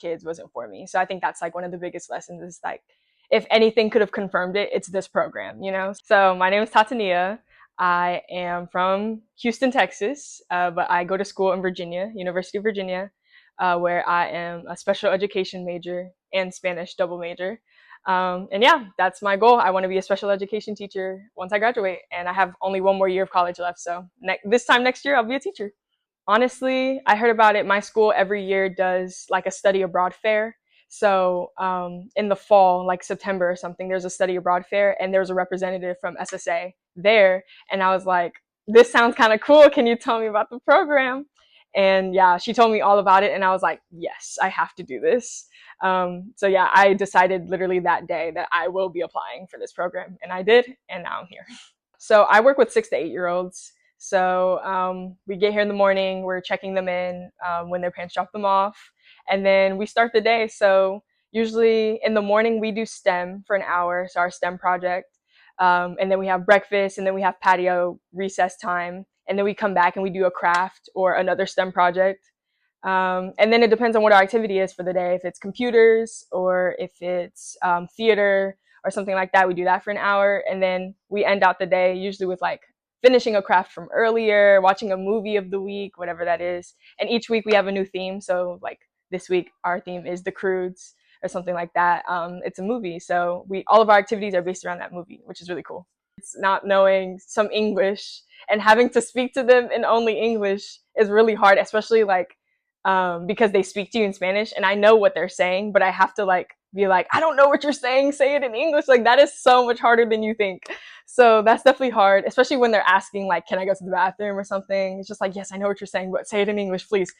kids wasn't for me. So I think that's like one of the biggest lessons is like, if anything could have confirmed it, it's this program, you know? So my name is Tatania. I am from Houston, Texas, but I go to school in Virginia, University of Virginia, where I am a special education major and Spanish double major. And yeah, that's my goal. I want to be a special education teacher once I graduate, and I have only one more year of college left. So this time next year, I'll be a teacher. Honestly, I heard about it. My school every year does like a study abroad fair. So in the fall, like September or something, there's a study abroad fair, and there's a representative from SSA there. And I was like, this sounds kind of cool. Can you tell me about the program? And yeah, she told me all about it, and I was like, yes, I have to do this. So yeah, I decided literally that day that I will be applying for this program, and I did, and now I'm here. So I work with 6 to 8 year olds. So we get here in the morning, we're checking them in when their parents drop them off, and then we start the day. So usually in the morning we do STEM for an hour, so our STEM project, and then we have breakfast, and then we have patio recess time, and then we come back and we do a craft or another STEM project. And then it depends on what our activity is for the day. If it's computers or if it's theater or something like that, we do that for an hour. And then we end out the day usually with like finishing a craft from earlier, watching a movie of the week, whatever that is. And each week we have a new theme. So like this week, our theme is The Croods or something like that. It's a movie. So all of our activities are based around that movie, which is really cool. It's not knowing some English and having to speak to them in only English is really hard, especially like because they speak to you in Spanish and I know what they're saying, but I have to like be like, I don't know what you're saying, say it in English. Like that is so much harder than you think. So that's definitely hard, especially when they're asking like, can I go to the bathroom or something? It's just like, yes, I know what you're saying, but say it in English, please.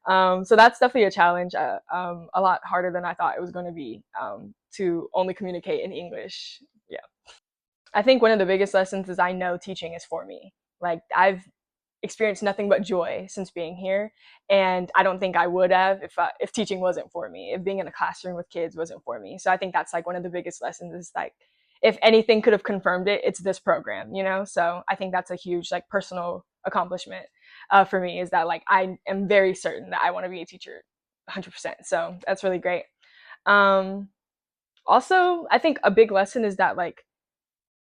So that's definitely a challenge, a lot harder than I thought it was going to be, to only communicate in English. Yeah. I think one of the biggest lessons is I know teaching is for me. Like I've experienced nothing but joy since being here, and I don't think I would have if teaching wasn't for me, if being in a classroom with kids wasn't for me. So I think that's like one of the biggest lessons is like, if anything could have confirmed it, it's this program, you know? So I think that's a huge like personal accomplishment for me, is that like I am very certain that I want to be a teacher 100%. So that's really great. Also, I think a big lesson is that like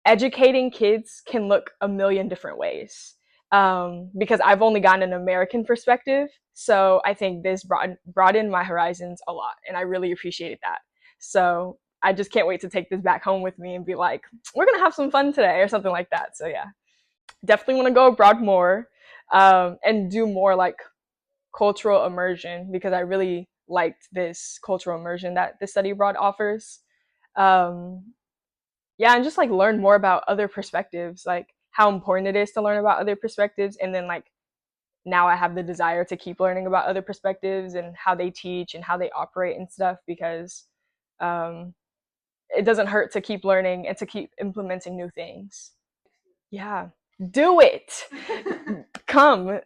educating kids can look a million different ways, because I've only gotten an American perspective. So I think this broadened my horizons a lot, and I really appreciated that. So I just can't wait to take this back home with me and be like, we're going to have some fun today or something like that. So yeah, definitely want to go abroad more, and do more like cultural immersion, because I really liked this cultural immersion that the study abroad offers. Yeah, and just like learn more about other perspectives, like how important it is to learn about other perspectives. And then like now I have the desire to keep learning about other perspectives and how they teach and how they operate and stuff, because it doesn't hurt to keep learning and to keep implementing new things. Yeah, do it. Come.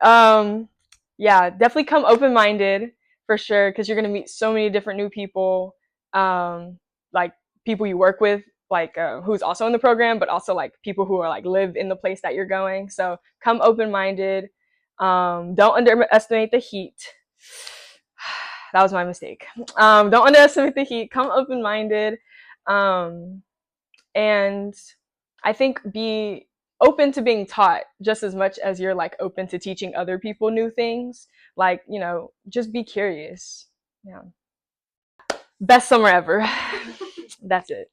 Yeah, definitely come open-minded for sure, because you're going to meet so many different new people, like people you work with, like who's also in the program, but also like people who are like live in the place that you're going. So come open-minded. Don't underestimate the heat. That was my mistake. Don't underestimate the heat. Come open-minded. And I think be open to being taught just as much as you're like open to teaching other people new things. Like, you know, just be curious. Yeah. Best summer ever. That's it.